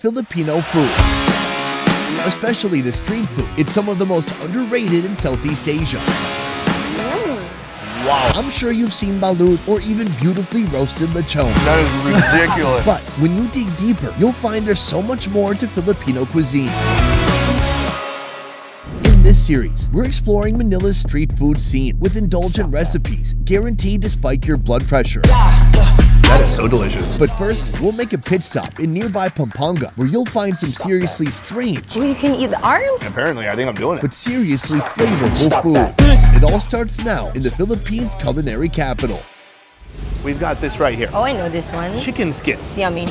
Filipino food. Especially the street food. It's some of the most underrated in Southeast Asia. Wow. I'm sure you've seen balut or even beautifully roasted lechon. That is ridiculous. But when you dig deeper, you'll find there's so much more to Filipino cuisine. In this series, we're exploring Manila's street food scene with indulgent recipes guaranteed to spike your blood pressure. That is so delicious. But first, we'll make a pit stop in nearby Pampanga where you'll find some seriously strange, Well, you can eat the arms? Apparently, I think I'm doing it. but seriously flavorful food. It all starts now in the Philippines' culinary capital. We've got this right here. Oh, I know this one. Chicken skits. Yummy.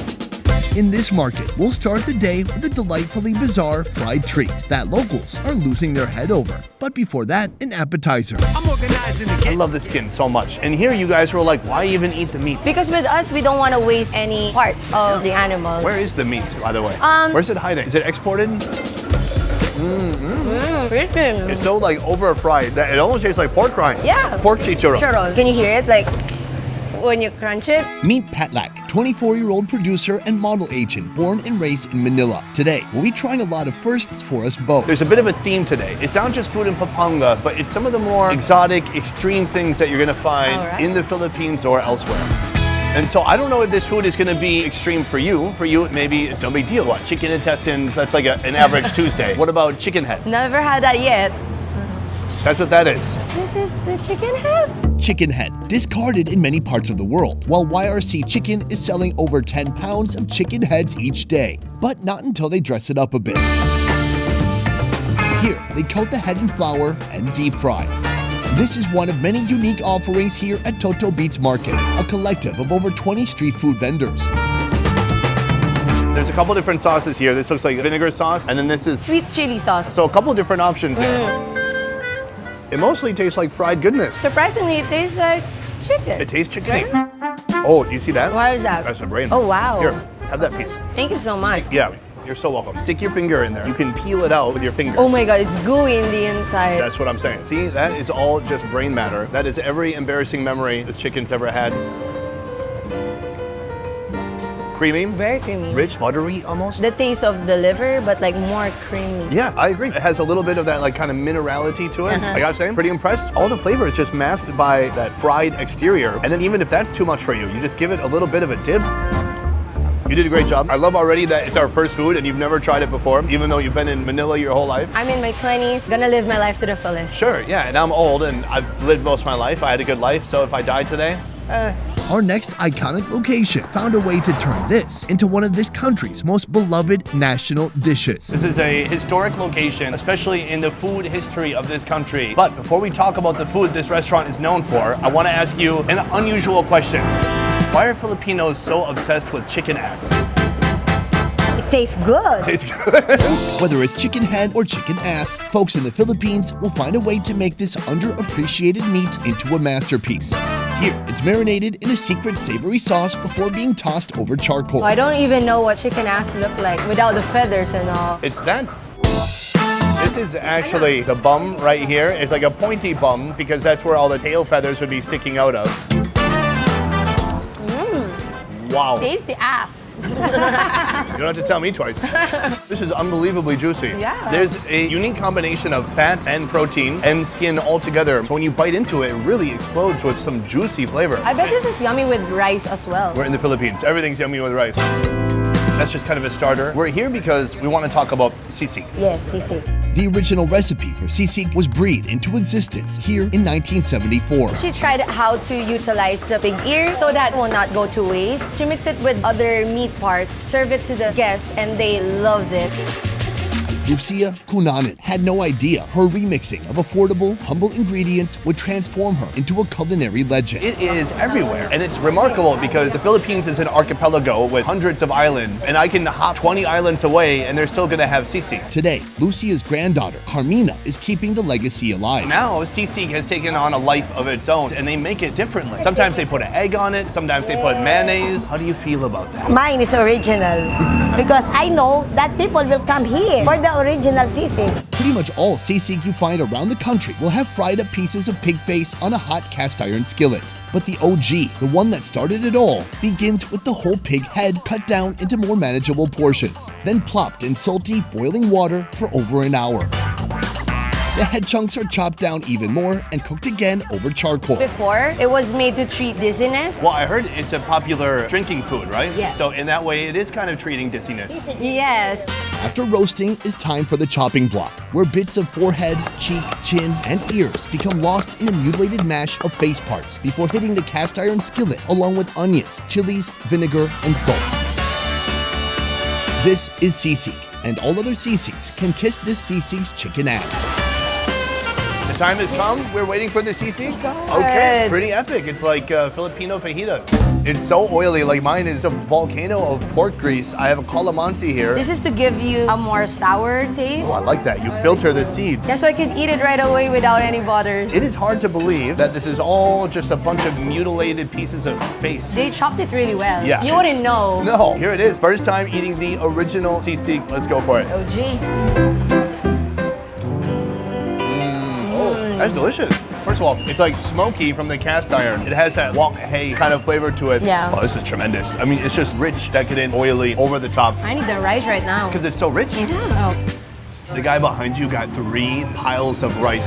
In this market, we'll start the day with a delightfully bizarre fried treat that locals are losing their head over. But before that, an appetizer. I love the skin so much. And here you guys were like, why even eat the meat? Because with us, we don't want to waste any parts of the animal. Where is the meat, by the way? Where's it hiding? Is it exported? Crispy. It's so like over fried that it almost tastes like pork rind. Yeah. Pork chichurro. Churro. Can you hear it? Like when you crunch it? Meet Patlak, 24-year-old producer and model agent born and raised in Manila. Today, we'll be trying a lot of firsts for us both. There's a bit of a theme today. It's not just food in Pampanga, but it's some of the more exotic, extreme things that you're gonna find in the Philippines or elsewhere. And so I don't know if this food is gonna be extreme for you. For you, maybe it's no big deal. What, chicken intestines, that's like an average Tuesday. What about chicken head? Never had that yet. That's what that is. This is the chicken head. Chicken head, discarded in many parts of the world, while YRC Chicken is selling over 10 pounds of chicken heads each day. But not until they dress it up a bit. Here, they coat the head in flour and deep fry. This is one of many unique offerings here at Toto Beats Market, a collective of over 20 street food vendors. There's a couple different sauces here. This looks like vinegar sauce, and then this is Sweet chili sauce. so a couple different options here. It mostly tastes like fried goodness. Surprisingly, it tastes like chicken. It tastes chickeny. Oh, you see that? What is that? That's a brain. Oh, wow. Here, have that piece. Thank you so much. Yeah, you're so welcome. Stick your finger in there. You can peel it out with your finger. Oh my god, it's gooey in the inside. That's what I'm saying. See, that is all just brain matter. That is every embarrassing memory this chicken's ever had. Creamy. Very creamy. Rich, buttery almost. The taste of the liver, but like more creamy. Yeah, I agree. It has a little bit of that like kind of minerality to it. I gotta say, I'm pretty impressed. All the flavor is just masked by that fried exterior. And then even if that's too much for you, you just give it a little bit of a dip. You did a great job. I love already that it's our first food and you've never tried it before, even though you've been in Manila your whole life. I'm in my 20s, gonna live my life to the fullest. Sure, yeah, and I'm old and I've lived most of my life. I had a good life, so if I die today, Our next iconic location found a way to turn this into one of this country's most beloved national dishes. This is a historic location, especially in the food history of this country. But before we talk about the food this restaurant is known for, I want to ask you an unusual question. Why are Filipinos so obsessed with chicken ass? It tastes good. Tastes good. Whether it's chicken head or chicken ass, folks in the Philippines will find a way to make this underappreciated meat into a masterpiece. Here, it's marinated in a secret savory sauce before being tossed over charcoal. I don't even know what chicken ass look like without the feathers and all. It's that. This is actually the bum right here. It's like a pointy bum because that's where all the tail feathers would be sticking out of. Wow. Taste the ass. You don't have to tell me twice. This is unbelievably juicy. Yeah. There's a unique combination of fat and protein and skin all together. So when you bite into it, it really explodes with some juicy flavor. I bet this is yummy with rice as well. We're in the Philippines. Everything's yummy with rice. That's just kind of a starter. We're here because we want to talk about sisig. Yes, sisig. The original recipe for sisig was breathed into existence here in 1974. She tried how to utilize the pig ear so that will not go to waste. She mixed it with other meat parts, served it to the guests, and they loved it. Lucia Cunanan had no idea her remixing of affordable, humble ingredients would transform her into a culinary legend. It is everywhere, and it's remarkable because the Philippines is an archipelago with hundreds of islands, and I can hop 20 islands away and they're still gonna have sisig. Today, Lucia's granddaughter, Carmina, is keeping the legacy alive. Now, sisig has taken on a life of its own, and they make it differently. Sometimes they put an egg on it, sometimes they put mayonnaise. How do you feel about that? Mine is original because I know that people will come here for the the original sisig. Pretty much all sisig you find around the country will have fried up pieces of pig face on a hot cast iron skillet. But the OG, the one that started it all, begins with the whole pig head cut down into more manageable portions, then plopped in salty, boiling water for over an hour. The head chunks are chopped down even more and cooked again over charcoal. Before, it was made to treat dizziness. Well, I heard it's a popular drinking food, right? Yes. So in that way, it is kind of treating dizziness. Yes. After roasting, it's time for the chopping block, where bits of forehead, cheek, chin, and ears become lost in a mutilated mash of face parts before hitting the cast iron skillet along with onions, chilies, vinegar, and salt. This is sisig, and all other sisigs can kiss this sisig's chicken ass. The time has come. We're waiting for the sisig. Okay, it's pretty epic. It's like Filipino fajita. It's so oily. Like mine is a volcano of pork grease. I have a calamansi here. This is to give you a more sour taste. Oh, I like that. You filter the seeds. Yeah, so I can eat it right away without any butters. It is hard to believe that this is all just a bunch of mutilated pieces of face. They chopped it really well. Yeah. You wouldn't know. No, here it is. First time eating the original sisig. Let's go for it. OG. That's delicious. First of all, it's like smoky from the cast iron. It has that wok hei kind of flavor to it. Yeah. Oh, this is tremendous. I mean, it's just rich, decadent, oily, over the top. I need the rice right now. Because it's so rich. Yeah. The guy behind you got 3 piles of rice.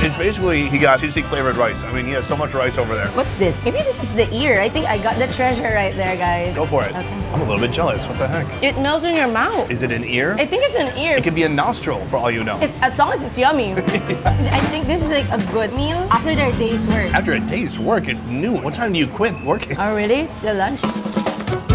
It's basically, he got sisig flavored rice. I mean, he has so much rice over there. What's this? Maybe this is the ear. I think I got the treasure right there, guys. Go for it. Okay. I'm a little bit jealous. What the heck? It melts in your mouth. Is it an ear? I think it's an ear. It could be a nostril for all you know. It's, as long as it's yummy. I think this is like a good meal after their day's work. After a day's work, it's noon. What time do you quit working? Oh, really? It's your lunch.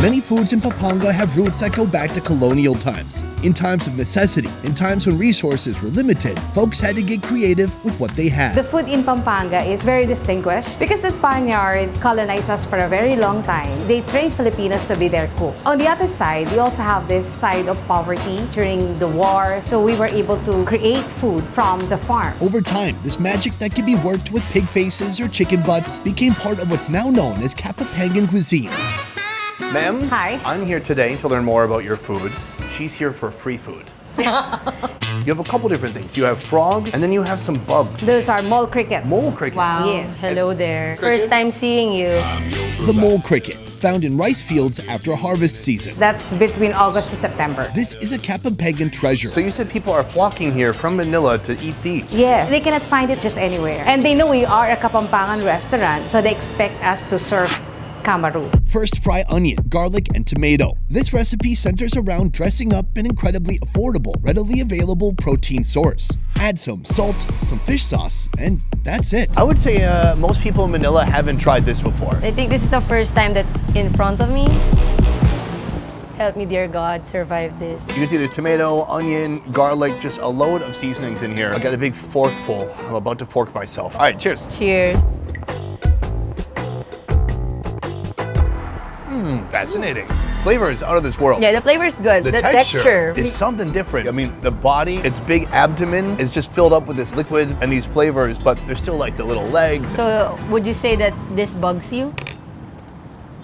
Many foods in Pampanga have roots that go back to colonial times. In times of necessity, in times when resources were limited, folks had to get creative with what they had. The food in Pampanga is very distinguished because the Spaniards colonized us for a very long time. They trained Filipinos to be their cook. On the other side, we also have this side of poverty during the war, so we were able to create food from the farm. Over time, this magic that could be worked with pig faces or chicken butts became part of what's now known as Kapampangan cuisine. Ma'am? Hi. I'm here today to learn more about your food. She's here for free food. You have a couple different things. You have frog, and then you have some bugs. Those are mole crickets. Mole crickets. Wow. Yes. Hello there. First time seeing you. The mole cricket, found in rice fields after harvest season. That's between August to September. This is a Kapampangan treasure. So you said people are flocking here from Manila to eat these. Yes, they cannot find it just anywhere. And they know we are a Kapampangan restaurant, so they expect us to serve kamaru. First, fry onion, garlic, and tomato. This recipe centers around dressing up an incredibly affordable, readily available protein source. Add some salt, some fish sauce, and that's it. I would say most people in Manila haven't tried this before. I think this is the first time that's in front of me. Help me, dear God, survive this. You can see there's tomato, onion, garlic, just a load of seasonings in here. I got a big fork full. I'm about to fork myself. All right, cheers. Cheers. Fascinating. Flavor is out of this world. Yeah, the flavor's good. The texture. is something different. I mean, the body, its big abdomen is just filled up with this liquid and these flavors, but there's still like the little legs. So, would you say that this bugs you?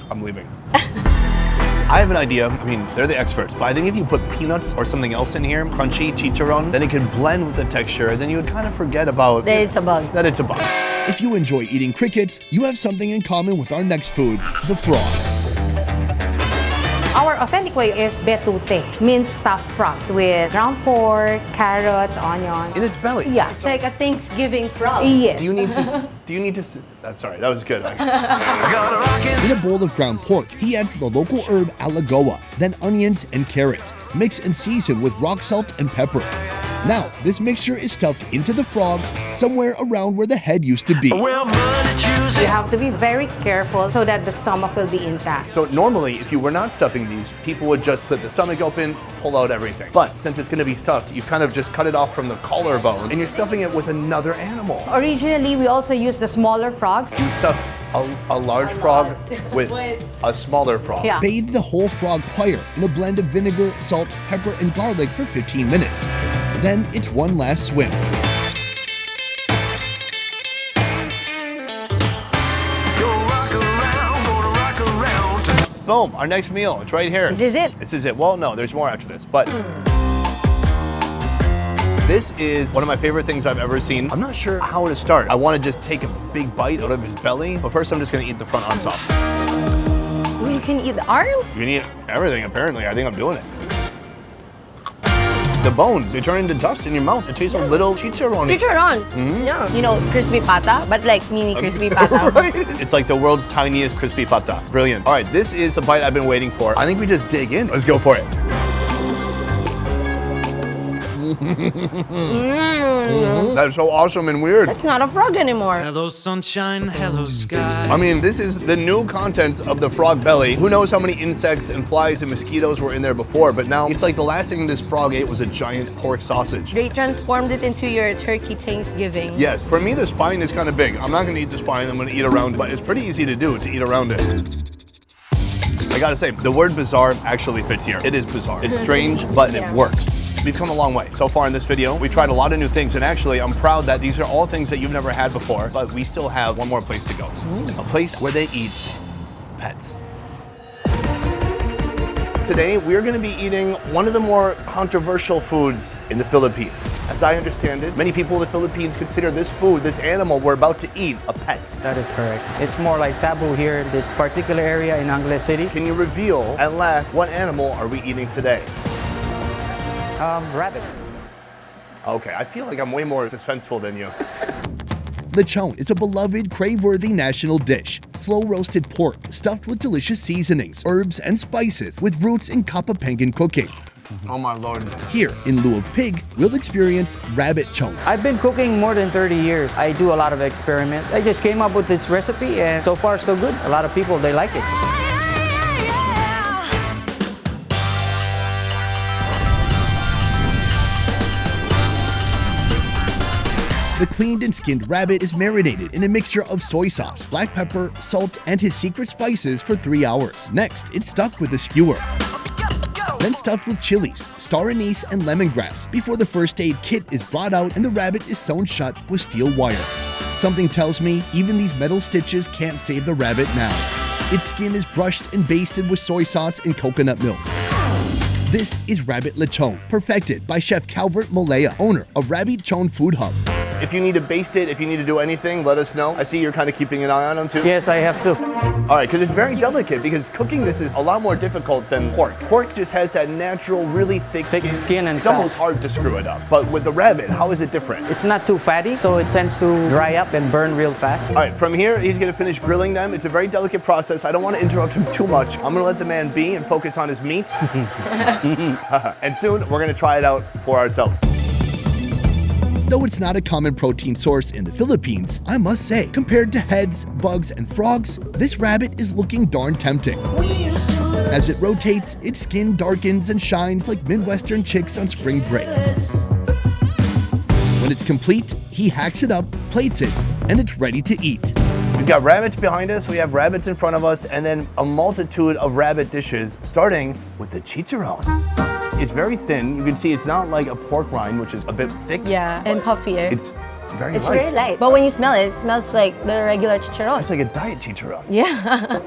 I'm leaving. I have an idea. I mean, they're the experts, but I think if you put peanuts or something else in here, crunchy, chicharron, then it can blend with the texture, and then you would kind of forget about That it's a bug. that it's a bug. If you enjoy eating crickets, you have something in common with our next food, the frog. Our authentic way is betute, minced stuffed frog with ground pork, carrots, onions. In its belly. Yeah. It's like a Thanksgiving frog. Yes. Do you need to, that's sorry, that was good, actually. In a bowl of ground pork, he adds the local herb alagoa, then onions and carrot. Mix and season with rock salt and pepper. Now, this mixture is stuffed into the frog, somewhere around where the head used to be. You have to be very careful so that the stomach will be intact. So normally, if you were not stuffing these, people would just slit the stomach open, pull out everything. But since it's going to be stuffed, you've kind of just cut it off from the collarbone, and you're stuffing it with another animal. Originally, we also use the smaller frogs. You stuff a large frog with a smaller frog. Yeah. Bathe the whole frog prior in a blend of vinegar, salt, pepper, and garlic for 15 minutes. Then it's one last swim. Boom, our next meal, it's right here. This is it? This is it. Well, no, there's more after this, but This is one of my favorite things I've ever seen. I'm not sure how to start. I want to just take a big bite out of his belly, but first I'm just gonna eat the front on top. Oh, you can eat the arms? You can eat everything, apparently. I think I'm doing it. The bones, they turn into dust in your mouth. It tastes a little chicharron. Chicharron. Yeah. You know, crispy pata, but like mini crispy pata. Right? It's like the world's tiniest crispy pata. Brilliant. All right, this is the bite I've been waiting for. I think we just dig in. Let's go for it. That's so awesome and weird. It's not a frog anymore. Hello sunshine, hello sky. I mean, this is the new contents of the frog belly. Who knows how many insects and flies and mosquitoes were in there before, but now it's like the last thing this frog ate was a giant pork sausage. They transformed it into your turkey Thanksgiving. Yes, for me the spine is kind of big. I'm not gonna eat the spine, I'm gonna eat around it, but it's pretty easy to do, to eat around it. I gotta say, the word bizarre actually fits here. It is bizarre. It's strange, but it works. We've come a long way. So far in this video, we tried a lot of new things, and actually, I'm proud that these are all things that you've never had before, but we still have one more place to go. A place where they eat pets. Today, we're gonna be eating one of the more controversial foods in the Philippines. As I understand it, many people in the Philippines consider this food, this animal we're about to eat, a pet. That is correct. It's more like taboo here in this particular area in Angeles City. Can you reveal, at last, what animal are we eating today? Rabbit. Okay, I feel like I'm way more suspenseful than you. Lechon is a beloved, crave-worthy national dish. Slow-roasted pork stuffed with delicious seasonings, herbs, and spices with roots in Kapapengan cooking. Oh my Lord. Here, in lieu of pig, we'll experience rabbit chon. I've been cooking more than 30 years. I do a lot of experiments. I just came up with this recipe and so far so good. A lot of people, they like it. The cleaned and skinned rabbit is marinated in a mixture of soy sauce, black pepper, salt, and his secret spices for 3 hours. Next, it's stuck with a skewer. Then stuffed with chilies, star anise, and lemongrass before the first aid kit is brought out and the rabbit is sewn shut with steel wire. Something tells me even these metal stitches can't save the rabbit now. Its skin is brushed and basted with soy sauce and coconut milk. This is rabbit lechon, perfected by Chef Calvert Molea, owner of Rabbit Chon Food Hub. If you need to baste it, if you need to do anything, let us know. I see you're kind of keeping an eye on them too. Yes, I have to. All right, because it's very delicate, because cooking this is a lot more difficult than pork. Pork just has that natural, really thick skin and it's fat. almost hard to screw it up. But with the rabbit, how is it different? It's not too fatty, so it tends to dry up and burn real fast. All right, from here, he's gonna finish grilling them. It's a very delicate process. I don't want to interrupt him too much. I'm gonna let the man be and focus on his meat. And soon, we're gonna try it out for ourselves. Though it's not a common protein source in the Philippines, I must say, compared to heads, bugs, and frogs, this rabbit is looking darn tempting. As it rotates, its skin darkens and shines like Midwestern chicks on spring break. When it's complete, he hacks it up, plates it, and it's ready to eat. We've got rabbits behind us, we have rabbits in front of us, and then a multitude of rabbit dishes, starting with the chicharron. It's very thin. You can see it's not like a pork rind, which is a bit thick. Yeah, and puffier. It's very light. It's very light. But when you smell it, it smells like the regular chicharron. It's like a diet chicharron. Yeah. I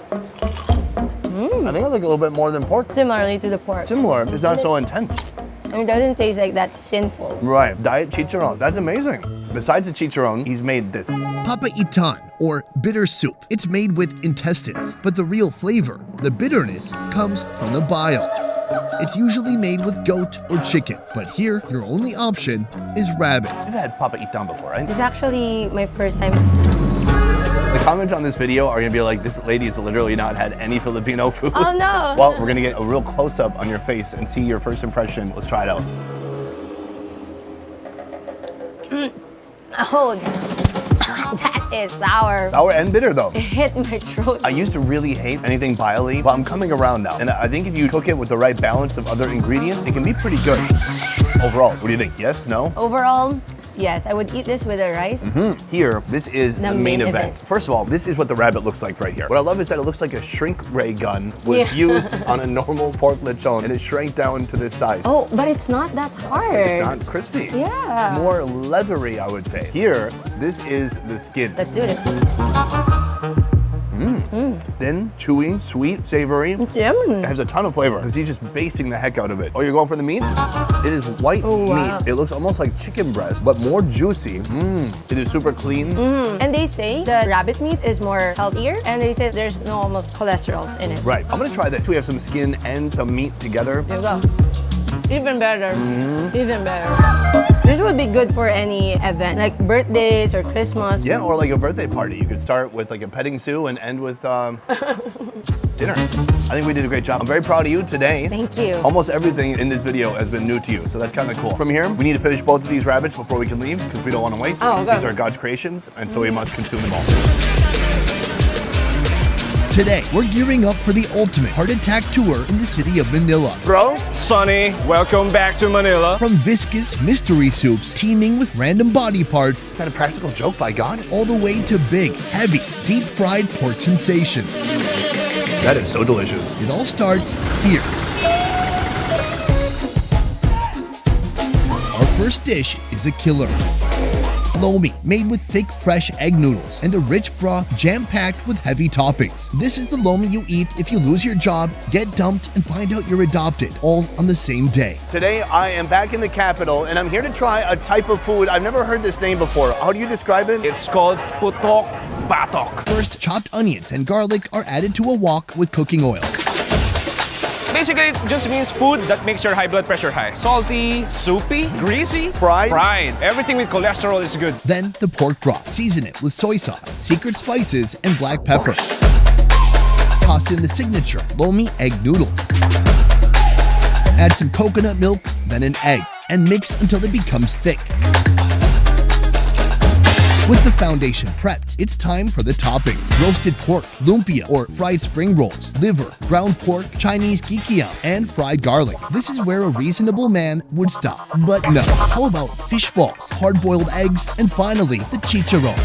think it's like a little bit more than pork. Similarly to the pork. Similar, it's not so intense. It doesn't taste like that sinful. Right, diet chicharron, that's amazing. Besides the chicharron, he's made this. Papa Itan, or bitter soup. It's made with intestines, but the real flavor, the bitterness, comes from the bile. It's usually made with goat or chicken, but here, your only option is rabbit. You've had Papa Itan before, right? It's actually my first time. The comments on this video are gonna be like, this lady has literally not had any Filipino food. Oh no! Well, we're gonna get a real close-up on your face and see your first impression. Let's try it out. Oh, that is sour. Sour and bitter though. It hit my throat. I used to really hate anything bile-y, but I'm coming around now. And I think if you cook it with the right balance of other ingredients, it can be pretty good. Overall, what do you think? Yes, no? Overall, yes, I would eat this with a rice. Here, this is the main event. event. First of all, this is what the rabbit looks like right here. What I love is that it looks like a shrink ray gun was used on a normal pork lechon, and it shrank down to this size. Oh, but it's not that hard. It's not crispy. Yeah. More leathery, I would say. Here, this is the skin. Let's do it. thin, chewy, sweet, savory. Yum. It has a ton of flavor because he's just basting the heck out of it. Oh, you're going for the meat? It is white wow. meat. It looks almost like chicken breast, but more juicy. It is super clean. And they say the rabbit meat is more healthier, and they say there's no almost cholesterol in it. Right, I'm gonna try this. We have some skin and some meat together. There you go. Even better. Even better. This would be good for any event, like birthdays or Christmas. Yeah, or like a birthday party. You could start with like a petting zoo and end with dinner. I think we did a great job. I'm very proud of you today. Thank you. Almost everything in this video has been new to you, so that's kind of cool. From here, we need to finish both of these rabbits before we can leave because we don't want to waste. Oh, okay. These are God's creations, and so we must consume them all. Today, we're gearing up for the ultimate heart attack tour in the city of Manila. Bro, Sonny, welcome back to Manila. From viscous mystery soups teeming with random body parts, Is that a practical joke, by God? all the way to big, heavy, deep-fried pork sensations. That is so delicious. It all starts here. Our first dish is a killer. Lomi, made with thick, fresh egg noodles and a rich broth jam-packed with heavy toppings. This is the lomi you eat if you lose your job, get dumped, and find out you're adopted, all on the same day. Today, I am back in the capital, and I'm here to try a type of food. I've never heard this name before. How do you describe it? It's called putok batok. First, chopped onions and garlic are added to a wok with cooking oil. Basically, it just means food that makes your high blood pressure high. Salty, soupy, greasy, Fried. Everything with cholesterol is good. Then, the pork broth. Season it with soy sauce, secret spices, and black pepper. Toss in the signature lomi egg noodles. Add some coconut milk, then an egg, and mix until it becomes thick. With the foundation prepped, it's time for the toppings. Roasted pork, lumpia or fried spring rolls, liver, ground pork, Chinese kikiam, and fried garlic. This is where a reasonable man would stop. But no, how about fish balls, hard-boiled eggs, and finally, the chicharron.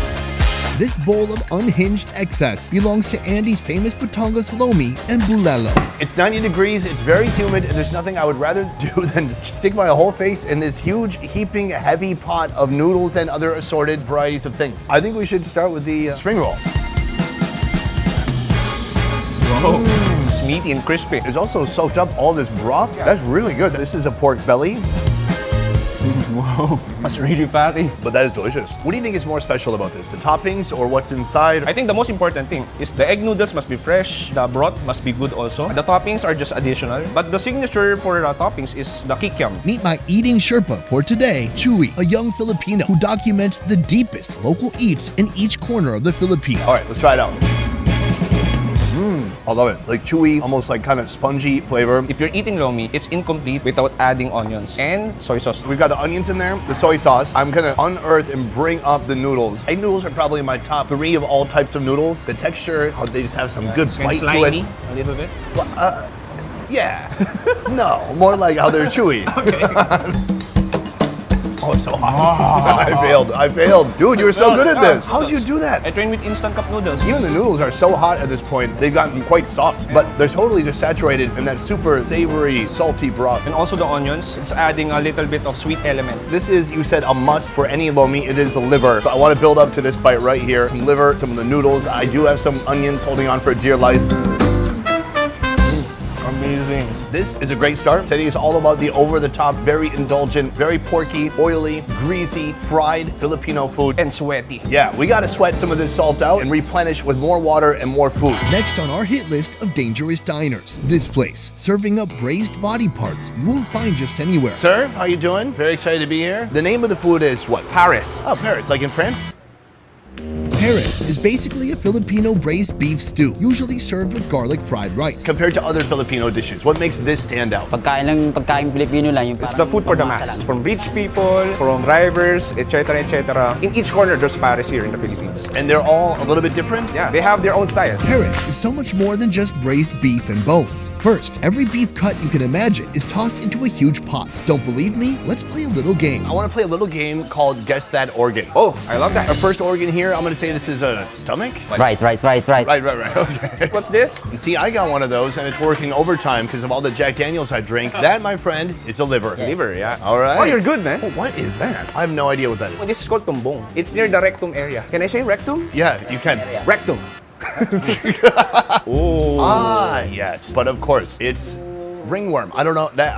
This bowl of unhinged excess belongs to Andy's famous Batangas lomi and bulalo. It's 90 degrees, it's very humid, and there's nothing I would rather do than stick my whole face in this huge, heaping, heavy pot of noodles and other assorted varieties of things. I think we should start with the spring roll. Whoa, it's meaty and crispy. It's also soaked up all this broth. That's really good. This is a pork belly, Whoa, that's really fatty. but that is delicious. What do you think is more special about this? The toppings or what's inside? I think the most important thing is the egg noodles must be fresh, the broth must be good also. The toppings are just additional, but the signature for the toppings is the kikiam. Meet my eating Sherpa for today, Chewy, a young Filipino who documents the deepest local eats in each corner of the Philippines. All right, let's try it out. I love it. Like chewy, almost like kind of spongy flavor. If you're eating lomi, it's incomplete without adding onions and soy sauce. We've got the onions in there, the soy sauce. I'm gonna unearth and bring up the noodles. Egg noodles are probably my top 3 of all types of noodles. The texture, how they just have some good And bite to slimy, it. a little bit. Yeah. No, more like how they're chewy. Oh, it's so hot. I failed. Dude, you were so good at this. How'd you do that? I train with instant cup noodles. Even the noodles are so hot at this point, they've gotten quite soft, but they're totally just saturated in that super savory, salty broth. And also the onions, it's adding a little bit of sweet element. This is, you said, a must for any lomi. It is the liver. So I want to build up to this bite right here. Some liver, some of the noodles. I do have some onions holding on for dear life. Amazing. This is a great start. Today is all about the over-the-top, very indulgent, very porky, oily, greasy, fried Filipino food. And sweaty. Yeah, we gotta sweat some of this salt out and replenish with more water and more food. Next on our hit list of dangerous diners, this place, serving up braised body parts you won't find just anywhere. Sir, how you doing? Very excited to be here. The name of the food is what? Paris. Oh, Paris, like in France? Paris is basically a Filipino braised beef stew, usually served with garlic fried rice. Compared to other Filipino dishes, what makes this stand out? Pagkain Pilipino lang yung It's the food for the mass. From rich people, from drivers, etc., etc. In each corner, there's Paris here in the Philippines. And they're all a little bit different? Yeah, they have their own style. Paris is so much more than just braised beef and bones. First, every beef cut you can imagine is tossed into a huge pot. Don't believe me? Let's play a little game. I want to play a little game called Guess That Organ. Oh, I love that. Our first organ here, I'm going to say this is a stomach? Right. Right. Okay. What's this? See, I got one of those, and it's working overtime because of all the Jack Daniels I drink. That, my friend, is a liver. Liver, yeah. All right. Oh, you're good, man. Oh, what is that? I have no idea what that is. This is called tumbong. It's near the rectum area. Can I say rectum? Yeah, you can. Rectum. Oh. Ah, yes. But of course, it's ringworm. I don't know that.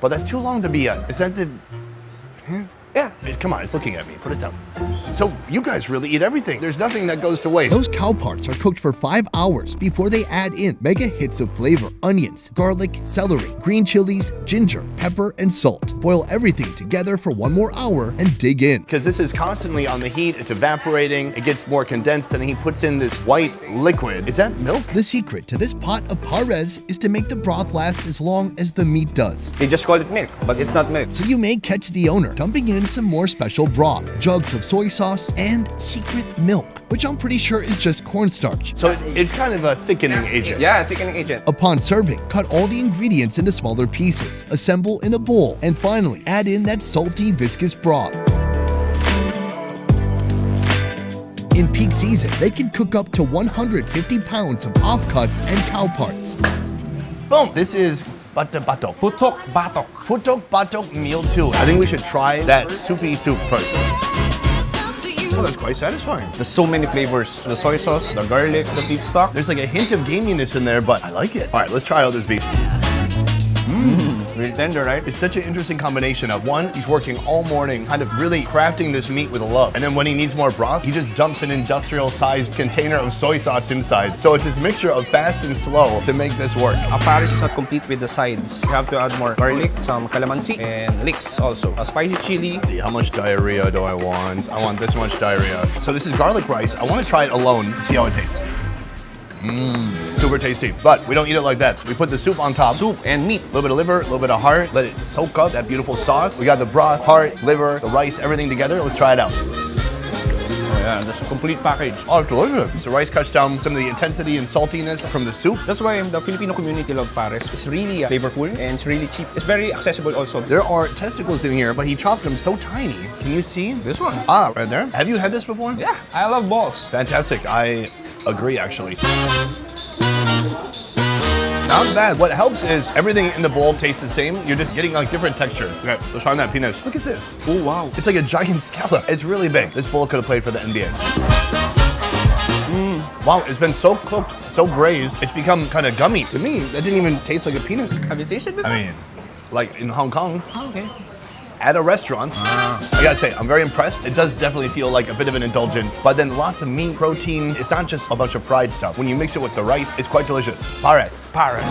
But that's too long to be a. Is that the? Yeah. Come on, it's looking at me. Put it down. So you guys really eat everything. There's nothing that goes to waste. Those cow parts are cooked for 5 hours before they add in mega hits of flavor: onions, garlic, celery, green chilies, ginger, pepper, and salt. Boil everything together for 1 more hour and dig in. Because this is constantly on the heat, it's evaporating, it gets more condensed, and then he puts in this white liquid. Is that milk? The secret to this pot of pares is to make the broth last as long as the meat does. They just call it milk, but it's not milk. So you may catch the owner dumping in some more special broth, jugs of soy sauce, and secret milk, which I'm pretty sure is just cornstarch. So it's kind of a thickening agent. Yeah, thickening agent. Upon serving, cut all the ingredients into smaller pieces, assemble in a bowl, and finally add in that salty, viscous broth. In peak season, they can cook up to 150 pounds of offcuts and cow parts. Boom! This is bato. Putok batok. Putok batok meal 2. I think we should try that soupy soup first. Oh, that's quite satisfying. There's so many flavors. The soy sauce, the garlic, the beef stock. There's like a hint of gaminess in there, but I like it. All right, let's try out this beef. Really tender, right? It's such an interesting combination of one, he's working all morning, kind of really crafting this meat with a love. And then when he needs more broth, he just dumps an industrial-sized container of soy sauce inside. So it's this mixture of fast and slow to make this work. A pares is not complete with the sides. You have to add more garlic, some calamansi, and leeks also. A spicy chili. See, how much diarrhea do I want? I want this much diarrhea. So this is garlic rice. I want to try it alone to see how it tastes. Super tasty, but we don't eat it like that. We put the soup on top. Soup and meat. A little bit of liver, a little bit of heart. Let it soak up that beautiful sauce. We got the broth, heart, liver, the rice, everything together. Let's try it out. Oh yeah, that's a complete package. Oh, it's delicious. The rice cuts down some of the intensity and saltiness from the soup. That's why the Filipino community love pares. It's really flavorful and it's really cheap. It's very accessible also. There are testicles in here, but he chopped them so tiny. Can you see? This one. Ah, right there. Have you had this before? Yeah, I love balls. Fantastic. I agree, actually. Not bad. What helps is everything in the bowl tastes the same. You're just getting like different textures. Okay, let's try that peanut. Look at this. Oh, wow. It's like a giant scallop. It's really big. This bowl could have played for the NBA. Wow, it's been so cooked, so braised, it's become kind of gummy. To me, that didn't even taste like a penis. Have you tasted before? I mean, like in Hong Kong. Oh, okay. At a restaurant. I gotta say, I'm very impressed. It does definitely feel like a bit of an indulgence, but then lots of meat, protein. It's not just a bunch of fried stuff. When you mix it with the rice, it's quite delicious. Pares. Pares.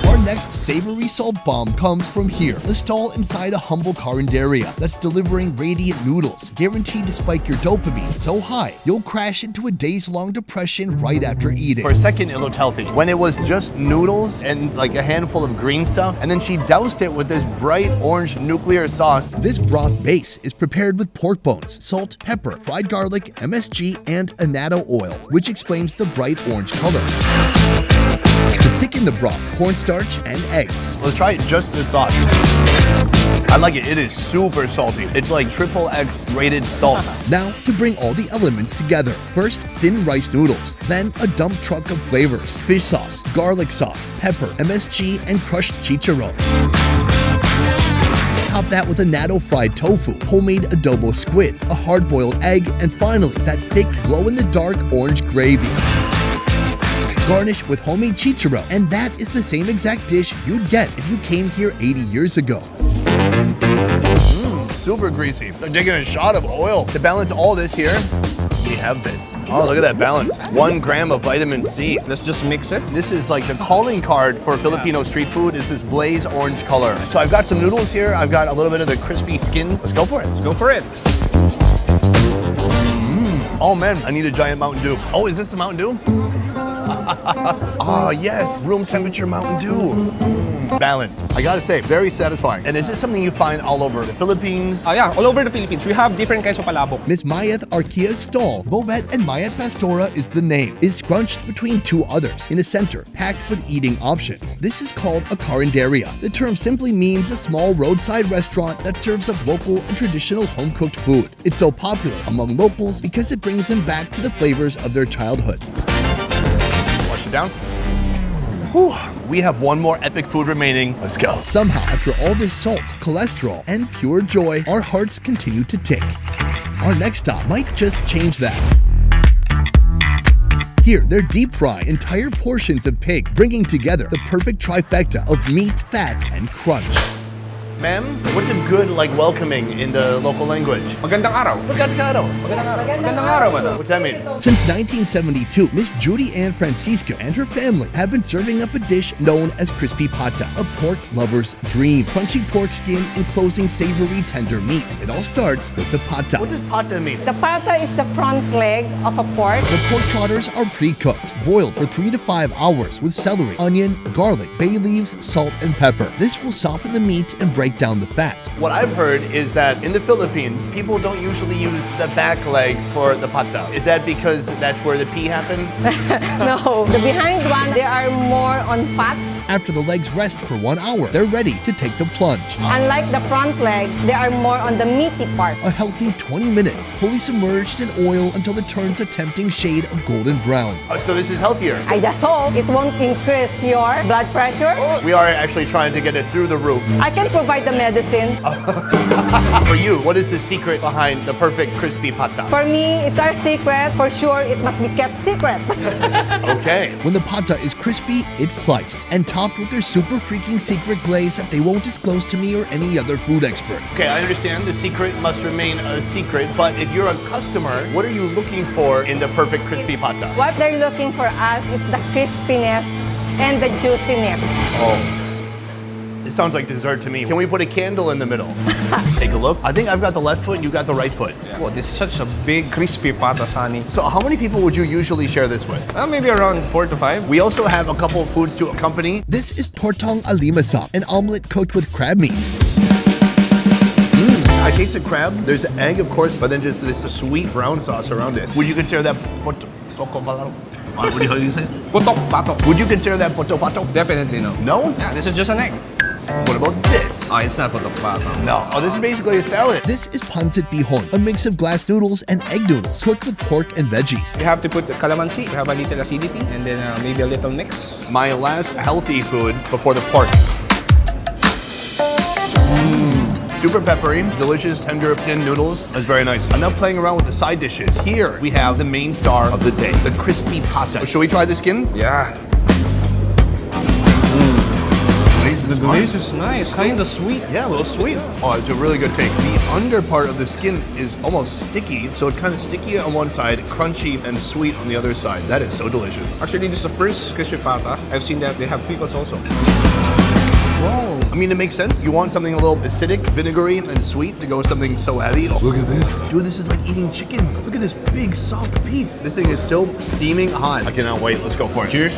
Our next savory salt bomb comes from here, the stall inside a humble carinderia that's delivering radiant noodles, guaranteed to spike your dopamine so high you'll crash into a days-long depression right after eating. For a second, it looked healthy. When it was just noodles and like a handful of green stuff, and then she doused it with this bright orange nuclear sauce. This broth base is prepared with pork bones, salt, pepper, fried garlic, MSG, and annatto oil, which explains the bright orange color. To thicken the broth, cornstarch and eggs. Let's try just this sauce. I like it. It is super salty. It's like XXX rated salt. Now, to bring all the elements together. First, thin rice noodles. Then, a dump truck of flavors. Fish sauce, garlic sauce, pepper, MSG, and crushed chicharron. Top that with a natto fried tofu, homemade adobo squid, a hard-boiled egg, and finally, that thick, glow-in-the-dark orange gravy. Garnish with homemade chicharron, and that is the same exact dish you'd get if you came here 80 years ago. Super greasy. They're taking a shot of oil. To balance all this here, we have this. Oh, look at that balance. 1 gram of vitamin C. Let's just mix it. This is like the calling card for Filipino street food. This is blaze orange color. So I've got some noodles here. I've got a little bit of the crispy skin. Let's go for it. Go for it. Oh man, I need a giant Mountain Dew. Oh, is this the Mountain Dew? Oh yes, room temperature Mountain Dew. Balance. I gotta say, very satisfying. And is this something you find all over the Philippines? Yeah, all over the Philippines. We have different kinds of palabok. Miss Mayeth Arquia's stall, Bobet and Mayeth Pastora is the name, is scrunched between 2 others in a center, packed with eating options. This is called a carinderia. The term simply means a small roadside restaurant that serves up local and traditional home-cooked food. It's so popular among locals because it brings them back to the flavors of their childhood. Wash it down. Whew. We have one more epic food remaining. Let's go. Somehow, after all this salt, cholesterol, and pure joy, our hearts continue to tick. Our next stop might just change that. Here, they're deep fry entire portions of pig, bringing together the perfect trifecta of meat, fat, and crunch. Ma'am, what's a good like welcoming in the local language? Magandang araw. Magandang araw. Magandang araw, madam. What's that mean? Since 1972, Miss Judy Ann Francisco and her family have been serving up a dish known as crispy pata, a pork lover's dream. Crunchy pork skin enclosing savory, tender meat. It all starts with the pata. What does pata mean? The pata is the front leg of a pork. The pork trotters are pre-cooked, boiled for 3 to 5 hours with celery, onion, garlic, bay leaves, salt, and pepper. This will soften the meat and break down the fat. What I've heard is that in the Philippines, people don't usually use the back legs for the pata. Is that because that's where the pee happens? No, the behind one, they are more on fats. After the legs rest for 1 hour, they're ready to take the plunge. Unlike the front legs, they are more on the meaty part. A healthy 20 minutes, fully submerged in oil until it turns a tempting shade of golden brown. So this is healthier. I just hope it won't increase your blood pressure. We are actually trying to get it through the roof. I can provide the medicine. For you, what is the secret behind the perfect crispy pata? For me, it's our secret. For sure, it must be kept secret. Okay. When the pata is crispy, it's sliced and topped with their super freaking secret glaze that they won't disclose to me or any other food expert. Okay, I understand the secret must remain a secret, but if you're a customer, what are you looking for in the perfect crispy pata? What they're looking for us is the crispiness and the juiciness. Oh. It sounds like dessert to me. Can we put a candle in the middle? Take a look. I think I've got the left foot and you got the right foot. Wow, this is such a big crispy pata, Sunny. So how many people would you usually share this with? Maybe around 4 to 5. We also have a couple of foods to accompany. This is portong alimasag, an omelet cooked with crab meat. I tasted crab. There's an egg, of course, but then just this sweet brown sauce around it. Would you consider that what do you say? Putok patok. Would you consider that poto pato? Definitely no. No? Yeah, this is just an egg. What about this? Oh, it's not putok patok. No. Oh, this is basically a salad. This is pancit bihon, a mix of glass noodles and egg noodles cooked with pork and veggies. You have to put the calamansi, you have a little acidity, and then maybe a little mix. My last healthy food before the pork. Super peppery, delicious, tender thin noodles. That's very nice. I'm now playing around with the side dishes. Here we have the main star of the day, the crispy pata. Should we try the skin? Yeah. The glaze is nice, kind of sweet. Yeah, a little sweet. Oh, it's a really good take. The under part of the skin is almost sticky, so it's kind of sticky on one side, crunchy and sweet on the other side. That is so delicious. Actually, this is the first crispy pata. I've seen that they have pickles also. Whoa. I mean, it makes sense. You want something a little acidic, vinegary, and sweet to go with something so heavy. Oh, look at this. Dude, this is like eating chicken. Look at this big, soft piece. This thing is still steaming hot. I cannot wait. Let's go for it. Cheers.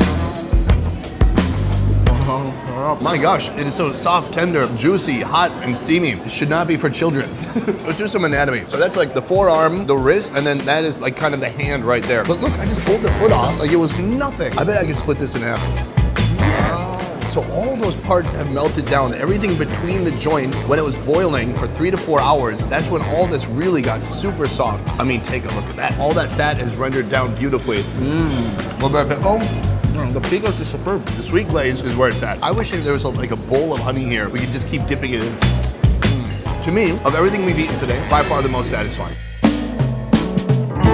My gosh, it is so soft, tender, juicy, hot, and steamy. It should not be for children. Let's do some anatomy. So that's like the forearm, the wrist, and then that is like kind of the hand right there. But look, I just pulled the foot off like it was nothing. I bet I could split this in half. Yes! So all those parts have melted down. Everything between the joints, when it was boiling for 3 to 4 hours, that's when all this really got super soft. I mean, take a look at that. All that fat is rendered down beautifully. Little bit of pickle. The pickles is superb. The sweet glaze is where it's at. I wish there was like a bowl of honey here. We could just keep dipping it in. To me, of everything we've eaten today, by far the most satisfying.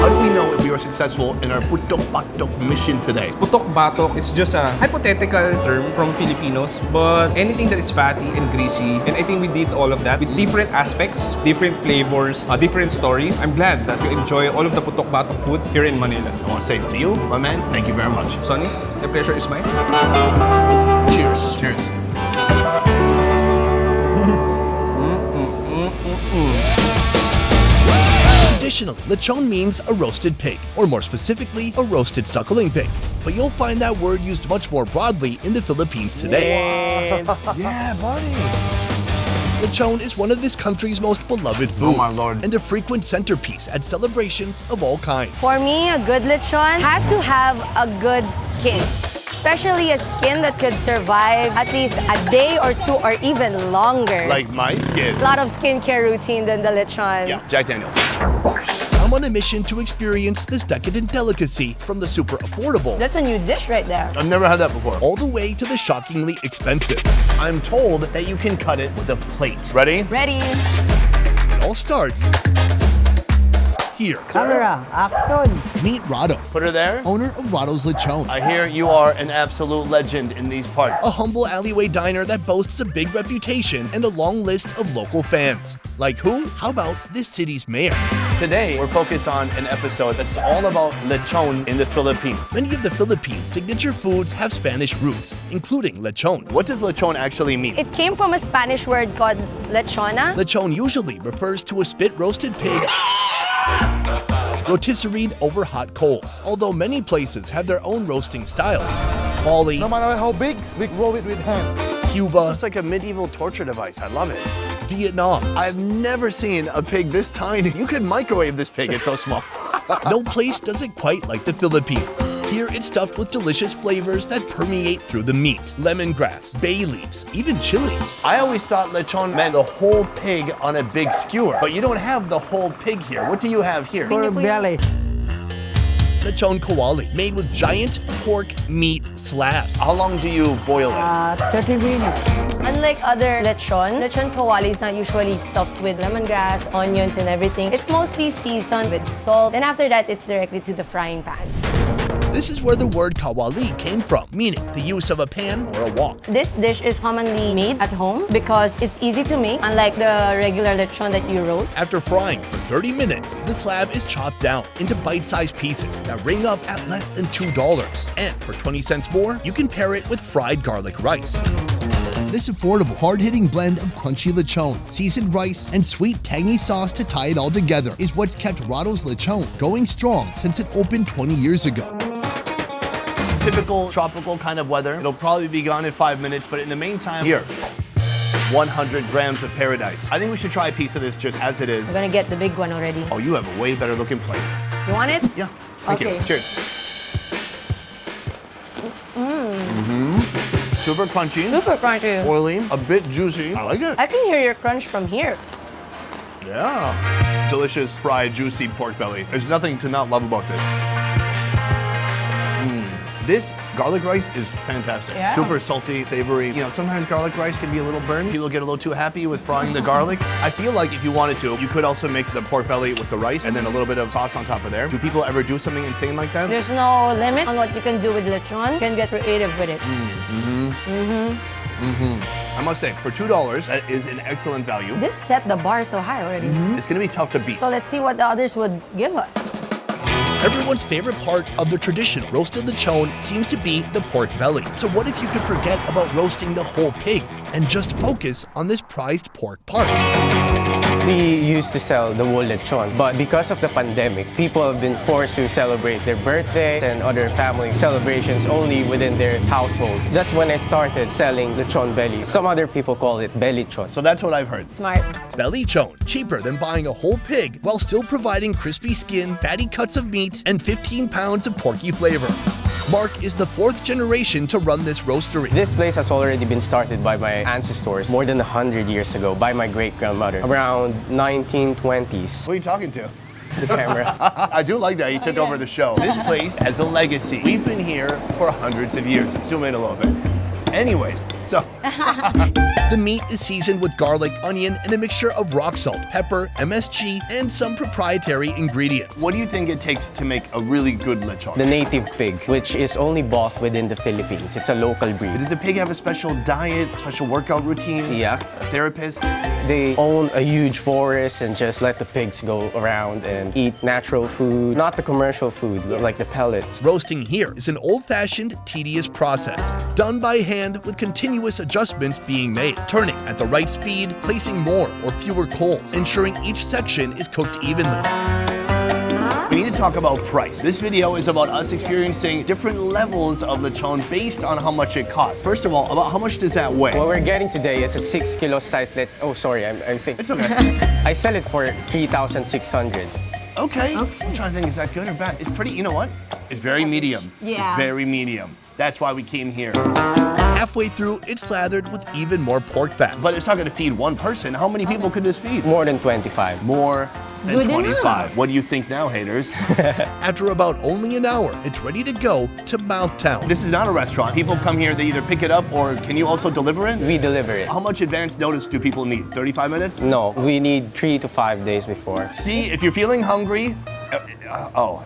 How do we know if we are successful in our putok patok mission today? Putok batok is just a hypothetical term from Filipinos, but anything that is fatty and greasy, and I think we did all of that with different aspects, different flavors, different stories. I'm glad that you enjoy all of the putok batok food here in Manila. I want to say to you, my man, thank you very much. Sonny, the pleasure is mine. Cheers. Cheers. Traditionally, lechon means a roasted pig, or more specifically, a roasted suckling pig. But you'll find that word used much more broadly in the Philippines today. Yeah, buddy. Lechon is one of this country's most beloved foods, my Lord, and a frequent centerpiece at celebrations of all kinds. For me, a good lechon has to have a good skin. Especially a skin that could survive at least a day or two or even longer. Like my skin. A lot of skincare routine than the lechon. Yeah, Jack Daniels. I'm on a mission to experience this decadent delicacy from the super affordable. That's a new dish right there. I've never had that before. All the way to the shockingly expensive. I'm told that you can cut it with a plate. Ready? Ready? It all starts Here, Camera, action! meet Rado, Put her there. owner of Rado's Lechon, I hear you are an absolute legend in these parts. a humble alleyway diner that boasts a big reputation and a long list of local fans. Like who? How about this city's mayor? Today, we're focused on an episode that's all about lechon in the Philippines. Many of the Philippines' signature foods have Spanish roots, including lechon. What does lechon actually mean? It came from a Spanish word called lechona. Lechon usually refers to a spit-roasted pig rotisseried over hot coals, although many places have their own roasting styles. Bali, No matter how big, we roll it with hand. Cuba, It's like a medieval torture device. I love it. Vietnam. I've never seen a pig this tiny. You could microwave this pig, it's so small. No place does it quite like the Philippines. Here it's stuffed with delicious flavors that permeate through the meat. Lemongrass, bay leaves, even chilies. I always thought lechon meant the whole pig on a big skewer, but you don't have the whole pig here. What do you have here? For belly. Lechon kawali, made with giant pork meat slabs. How long do you boil it? 30 minutes. Unlike other lechon kawali is not usually stuffed with lemongrass, onions, and everything. It's mostly seasoned with salt. Then after that, it's directly to the frying pan. This is where the word kawali came from, meaning the use of a pan or a wok. This dish is commonly made at home because it's easy to make, unlike the regular lechon that you roast. After frying for 30 minutes, the slab is chopped down into bite-sized pieces that ring up at less than $2. And for 20 cents more, you can pair it with fried garlic rice. This affordable, hard-hitting blend of crunchy lechon, seasoned rice, and sweet, tangy sauce to tie it all together is what's kept Rado's Lechon going strong since it opened 20 years ago. Typical tropical kind of weather. It'll probably be gone in 5 minutes, but in the meantime, here, 100 grams of paradise. I think we should try a piece of this just as it is. I'm gonna get the big one already. Oh, you have a way better looking plate. You want it? Yeah, thank you. Okay. Cheers. Super crunchy, Super crunchy. oily, a bit juicy. I like it. I can hear your crunch from here. Yeah. Delicious, fried, juicy pork belly. There's nothing to not love about this. This garlic rice is fantastic. Yeah. Super salty, savory. You know, sometimes garlic rice can be a little burnt. People get a little too happy with frying the garlic. I feel like if you wanted to, you could also mix the pork belly with the rice and then a little bit of sauce on top of there. Do people ever do something insane like that? There's no limit on what you can do with lechon. You can get creative with it. I must say, for $2, that is an excellent value. This set the bar so high already. It's gonna be tough to beat. So let's see what the others would give us. Everyone's favorite part of the traditional roasted lechon seems to be the pork belly. So what if you could forget about roasting the whole pig and just focus on this prized pork part? We used to sell the whole lechon, but because of the pandemic, people have been forced to celebrate their birthdays and other family celebrations only within their household. That's when I started selling lechon belly. Some other people call it bellychon. So that's what I've heard. Smart. Bellychon, cheaper than buying a whole pig while still providing crispy skin, fatty cuts of meat, and 15 pounds of porky flavor. Mark is the 4th generation to run this roastery. This place has already been started by my ancestors more than 100 years ago by my great-grandmother, around 1920s. Who are you talking to? The camera. I do like that. You took over the show. This place has a legacy. We've been here for hundreds of years. Zoom in a little bit. Anyways, so. The meat is seasoned with garlic, onion, and a mixture of rock salt, pepper, MSG, and some proprietary ingredients. What do you think it takes to make a really good lechon? The native pig, which is only bought within the Philippines. It's a local breed. Does the pig have a special diet, special workout routine? Yeah. A therapist? They own a huge forest and just let the pigs go around and eat natural food, not the commercial food, like the pellets. Roasting here is an old-fashioned, tedious process, done by hand with continuous adjustments being made, turning at the right speed, placing more or fewer coals, ensuring each section is cooked evenly. We need to talk about price. This video is about us experiencing different levels of lechon based on how much it costs. First of all, about how much does that weigh? What we're getting today is a 6 kilo size that, oh sorry, I'm thinking. It's okay. I sell it for 3,600. Okay. I'm trying to think, is that good or bad? It's pretty, you know what? It's very medium. Yeah. It's very medium. That's why we came here. Halfway through, it's slathered with even more pork fat. But it's not going to feed one person. How many people could this feed? More than 25. More Good enough. What do you think now, haters? After about only an hour, it's ready to go to Mouthtown. This is not a restaurant. People come here, they either pick it up or can you also deliver it? We deliver it. How much advance notice do people need? 35 minutes? No, we need 3 to 5 days before. See, if you're feeling hungry,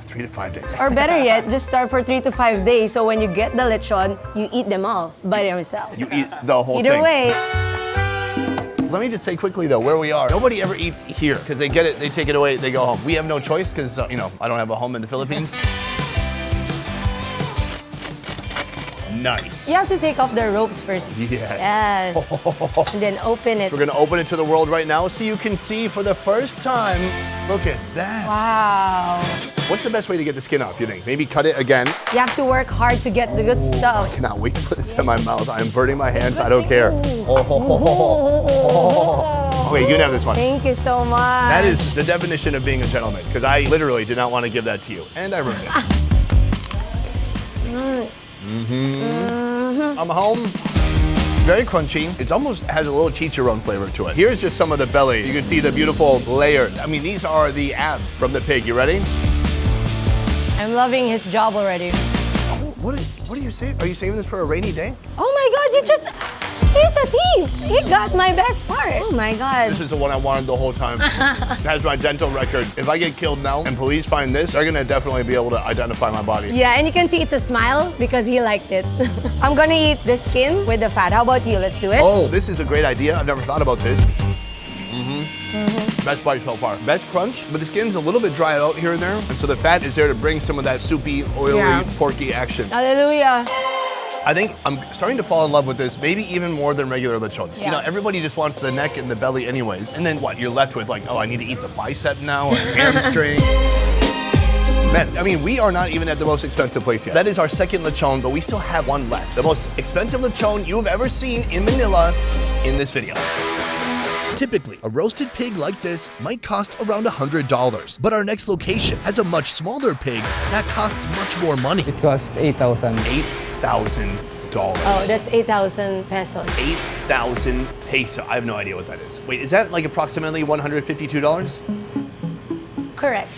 3 to 5 days. Or better yet, just start for 3 to 5 days. So when you get the lechon, you eat them all by yourself. You eat the whole Either thing. way. Let me just say quickly though, where we are, nobody ever eats here because they get it, they take it away, they go home. We have no choice because, I don't have a home in the Philippines. Nice. You have to take off the ropes first. Yeah. Yes. And then open it. We're gonna open it to the world right now so you can see for the first time. Look at that. Wow. What's the best way to get the skin off, you think? Maybe cut it again. You have to work hard to get the good stuff. I cannot wait to put this in my mouth. I'm burning my hands, I don't care. Okay, you can have this one. Thank you so much. That is the definition of being a gentleman, because I literally did not want to give that to you. And I ruined it. I'm home. Very crunchy. It almost has a little chicharron flavor to it. Here's just some of the belly. You can see the beautiful layers. I mean, these are the abs from the pig. You ready? I'm loving his job already. Oh, what are you saying? Are you saving this for a rainy day? Oh my God, he's a thief. He got my best part. Oh my God. This is the one I wanted the whole time. It has my dental record. If I get killed now and police find this, they're gonna definitely be able to identify my body. Yeah, and you can see it's a smile because he liked it. I'm gonna eat the skin with the fat. How about you? Let's do it. Oh, this is a great idea. I've never thought about this. Best bite so far. Best crunch, but the skin's a little bit dried out here and there. And so the fat is there to bring some of that soupy, oily, porky action. Hallelujah. I think I'm starting to fall in love with this, maybe even more than regular lechons. Yeah. Everybody just wants the neck and the belly anyways. And then what, you're left with like, I need to eat the bicep now, or hamstring. Man, I mean, we are not even at the most expensive place yet. That is our second lechon, but we still have one left. The most expensive lechon you have ever seen in Manila in this video. Typically, a roasted pig like this might cost around $100, but our next location has a much smaller pig that costs much more money. It costs 8,000. $8,000. Oh, that's 8,000 pesos. 8,000 peso. I have no idea what that is. Wait, is that like approximately $152? Correct.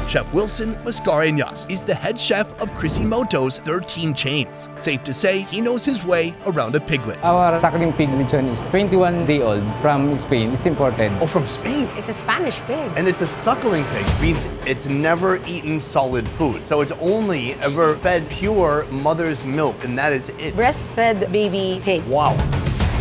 Chef Wilson Mascareñas is the head chef of Crisimoto's 13 chains. Safe to say, he knows his way around a piglet. Our suckling pig lechon is 21-day-old from Spain. It's imported. Oh, from Spain? It's a Spanish pig. And it's a suckling pig, means it's never eaten solid food. So it's only ever fed pure mother's milk, and that is it. Breastfed baby pig. Wow.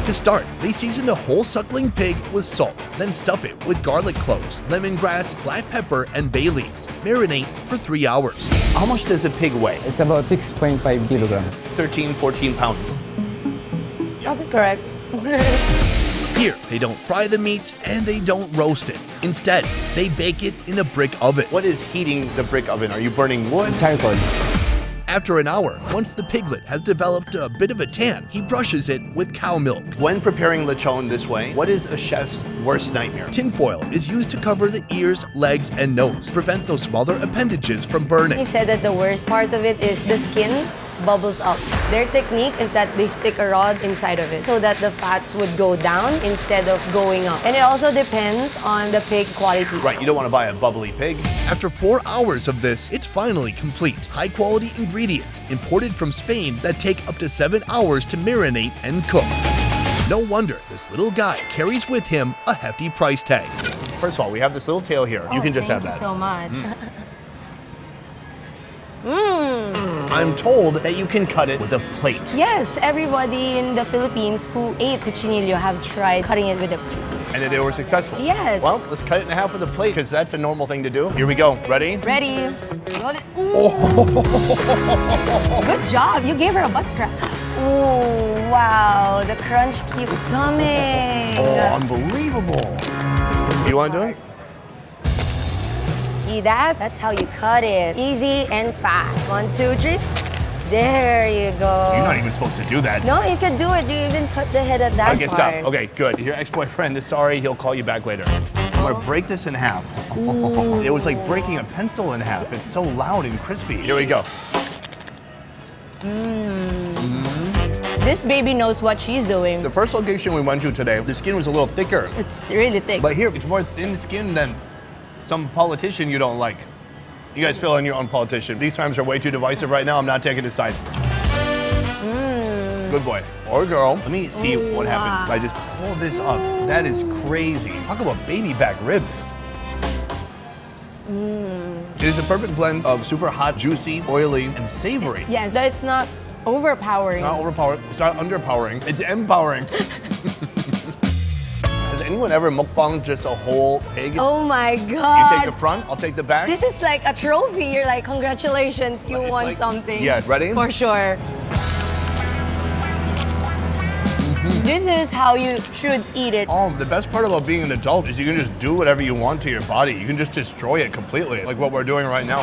To start, they season the whole suckling pig with salt, then stuff it with garlic cloves, lemongrass, black pepper, and bay leaves. Marinate for 3 hours. How much does a pig weigh? It's about 6.5 kilograms. 13, 14 pounds. Probably correct. Here, they don't fry the meat and they don't roast it. Instead, they bake it in a brick oven. What is heating the brick oven? Are you burning wood? Charcoal. After an hour, once the piglet has developed a bit of a tan, he brushes it with cow milk. When preparing lechon this way, what is a chef's worst nightmare? Tinfoil is used to cover the ears, legs, and nose, prevent those smaller appendages from burning. He said that the worst part of it is the skin bubbles up. Their technique is that they stick a rod inside of it so that the fats would go down instead of going up. And it also depends on the pig quality. Right, you don't want to buy a bubbly pig. After 4 hours of this, it's finally complete. High-quality ingredients imported from Spain that take up to 7 hours to marinate and cook. No wonder this little guy carries with him a hefty price tag. First of all, we have this little tail here. You can just have that. Thank you so much. I'm told that you can cut it with a plate. Yes, everybody in the Philippines who ate cuchinillo have tried cutting it with a plate. And they were successful. Yes. Well, let's cut it in half with a plate because that's a normal thing to do. Here we go. Ready? Ready? Roll it. Good job. You gave her a butt crack. Oh, wow. The crunch keeps coming. Oh, unbelievable. You want to do it? See that? That's how you cut it. Easy and fast. 1, 2, 3. There you go. You're not even supposed to do that. No, you can do it. You even cut the head at that Okay, part. stop. Okay, good. Your ex-boyfriend is sorry. He'll call you back later. I'm gonna break this in half. It was like breaking a pencil in half. It's so loud and crispy. Here we go. This baby knows what she's doing. The first location we went to today, the skin was a little thicker. It's really thick. But here, it's more thin skin than some politician you don't like. You guys fill in your own politician. These times are way too divisive right now. I'm not taking a side. Good boy or girl. Let me see what happens. I just pull this up. That is crazy. Talk about baby back ribs. It is a perfect blend of super hot, juicy, oily, and savory. Yes, that it's not overpowering. Not overpowering. It's not underpowering. It's empowering. Has anyone ever mukbang just a whole pig? Oh my You God. take the front, I'll take the back. This is like a trophy. You're like, congratulations, you It's won like- something. Yes, ready? For sure. This is how you should eat it. The best part about being an adult is you can just do whatever you want to your body. You can just destroy it completely, like what we're doing right now.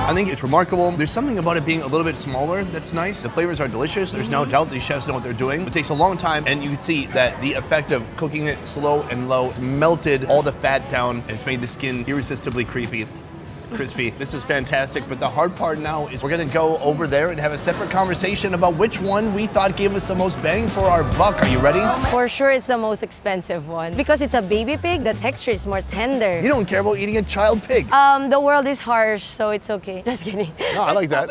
I think it's remarkable. There's something about it being a little bit smaller that's nice. The flavors are delicious. There's no doubt these chefs know what they're doing. It takes a long time, and you can see that the effect of cooking it slow and low has melted all the fat down, and it's made the skin irresistibly crispy. This is fantastic, but the hard part now is we're gonna go over there and have a separate conversation about which one we thought gave us the most bang for our buck. Are you ready? For sure, it's the most expensive one. Because it's a baby pig, the texture is more tender. You don't care about eating a child pig. The world is harsh, so it's okay. Just kidding. No, I like that.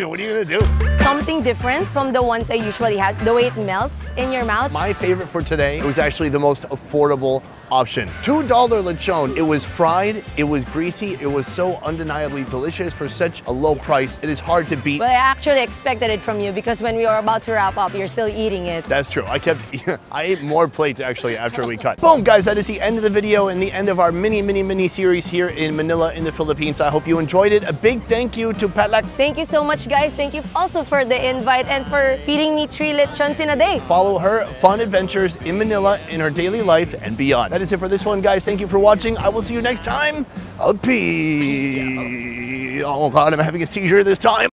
What are you gonna do? Something different from the ones I usually had. The way it melts in your mouth. My favorite for today was actually the most affordable option. $2 lechon. It was fried, it was greasy, it was so undeniably delicious for such a low price. It is hard to beat. But I actually expected it from you because when we were about to wrap up, you're still eating it. That's true. I ate more plates actually after we cut. Boom, guys, that is the end of the video and the end of our mini series here in Manila in the Philippines. I hope you enjoyed it. A big thank you to Patlak. Thank you so much, guys. Thank you also for the invite and for feeding me 3 lechons in a day. Follow her fun adventures in Manila in her daily life and beyond. That is it for this one, guys. Thank you for watching. I will see you next time. Peace. Oh God, I'm having a seizure this time.